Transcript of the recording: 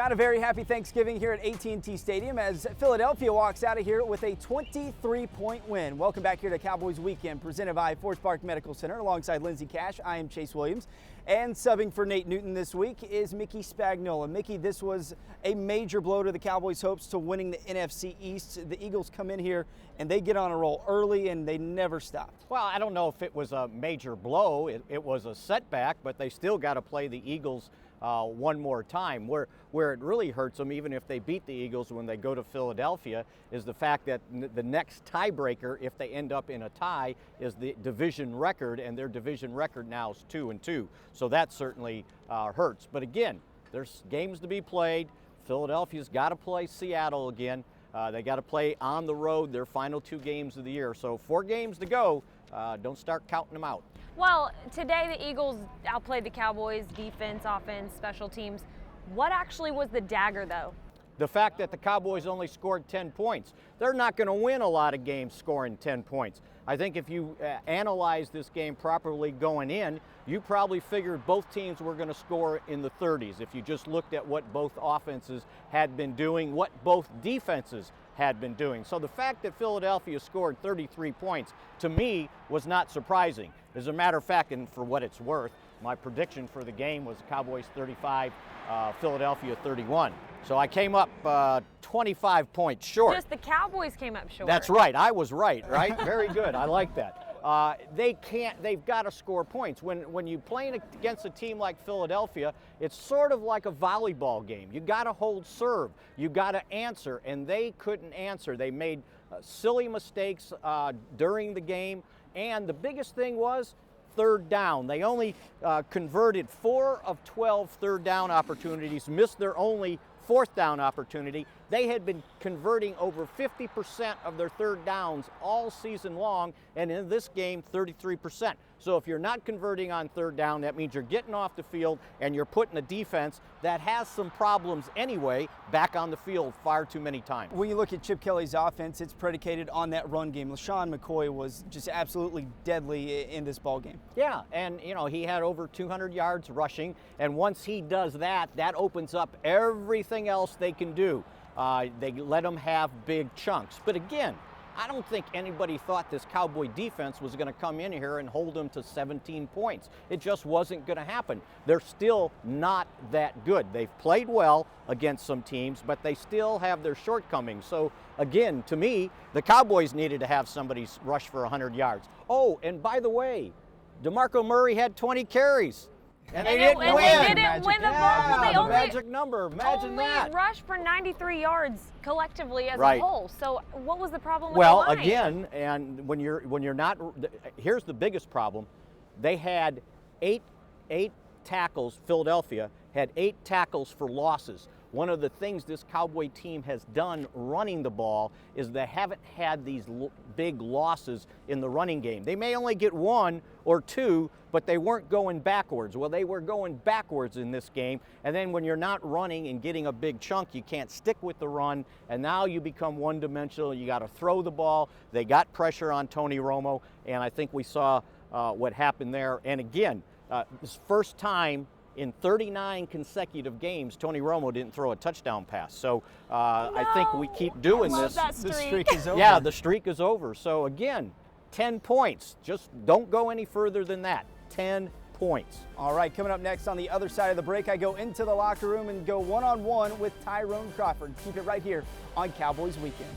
Not a very happy Thanksgiving here at AT&T Stadium as Philadelphia walks out of here with a 23-point win. Welcome back here to Cowboys Weekend, presented by Forest Park Medical Center. Alongside Lindsay Cash, I am Chase Williams. And subbing for Nate Newton this week is Mickey Spagnola. Mickey, this was a major blow to the Cowboys' hopes to winning the NFC East. The Eagles come in here and they get on a roll early and they never stopped. Well, I don't know if it was a major blow. It was a setback, but they still got to play the Eagles one more time. Where it really hurts them, even if they beat the Eagles when they go to Philadelphia, is the fact that the next tiebreaker, if they end up in a tie, is the division record, and their division record now is 2-2. So that certainly hurts. But again, there's games to be played. Philadelphia's got to play Seattle again. They got to play on the road their final 2 games of the year. So 4 games to go. Don't start counting them out. Well, today the Eagles outplayed the Cowboys, defense, offense, special teams. What actually was the dagger, though? The fact that the Cowboys only scored 10 points. They're not going to win a lot of games scoring 10 points. I think if you analyze this game properly going in, you probably figured both teams were going to score in the 30s if you just looked at what both offenses had been doing, what both defenses had been doing. So the fact that Philadelphia scored 33 points, to me, was not surprising. As a matter of fact, and for what it's worth, my prediction for the game was Cowboys 35, Philadelphia 31. So I came up 25 points short. Just the Cowboys came up short. That's right. I was right? Very good. I like that. They've got to score points. When you playing against a team like Philadelphia, it's sort of like a volleyball game. You got to hold serve. You got to answer, and they couldn't answer. They made silly mistakes during the game, and the biggest thing was third down. They only converted 4 of 12 third down opportunities, missed their only fourth down opportunity. They had been converting over 50% of their third downs all season long, and in this game, 33%. So if you're not converting on third down, that means you're getting off the field and you're putting a defense that has some problems anyway back on the field far too many times. When you look at Chip Kelly's offense, it's predicated on that run game. LaShawn McCoy was just absolutely deadly in this ball game. Yeah, and he had over 200 yards rushing, and once he does that, that opens up everything else they can do. They let them have big chunks. But again, I don't think anybody thought this Cowboy defense was going to come in here and hold them to 17 points. It just wasn't going to happen. They're still not that good. They've played well against some teams, but they still have their shortcomings. So again, to me, the Cowboys needed to have somebody rush for 100 yards. Oh, and by the way, DeMarco Murray had 20 carries. And they didn't win. They didn't win the ball. They only magic number. Imagine that. Only rushed for 93 yards collectively as right. a whole. So what was the problem with the line? Well, again, and when you're not, here's the biggest problem. They had eight tackles. Philadelphia had 8 tackles for losses. One of the things this Cowboy team has done running the ball is they haven't had these big losses in the running game. They may only get 1 or 2, but they weren't going backwards. Well, they were going backwards in this game, and then when you're not running and getting a big chunk, you can't stick with the run, and now you become one-dimensional. You got to throw the ball. They got pressure on Tony Romo, and I think we saw what happened there. And again, this first time in 39 consecutive games, Tony Romo didn't throw a touchdown pass. So no, I think we keep doing this. The streak is over. Yeah, the streak is over. So again, 10 points. Just don't go any further than that. 10 points. All right, coming up next on the other side of the break, I go into the locker room and go one-on-one with Tyrone Crawford. Keep it right here on Cowboys Weekend.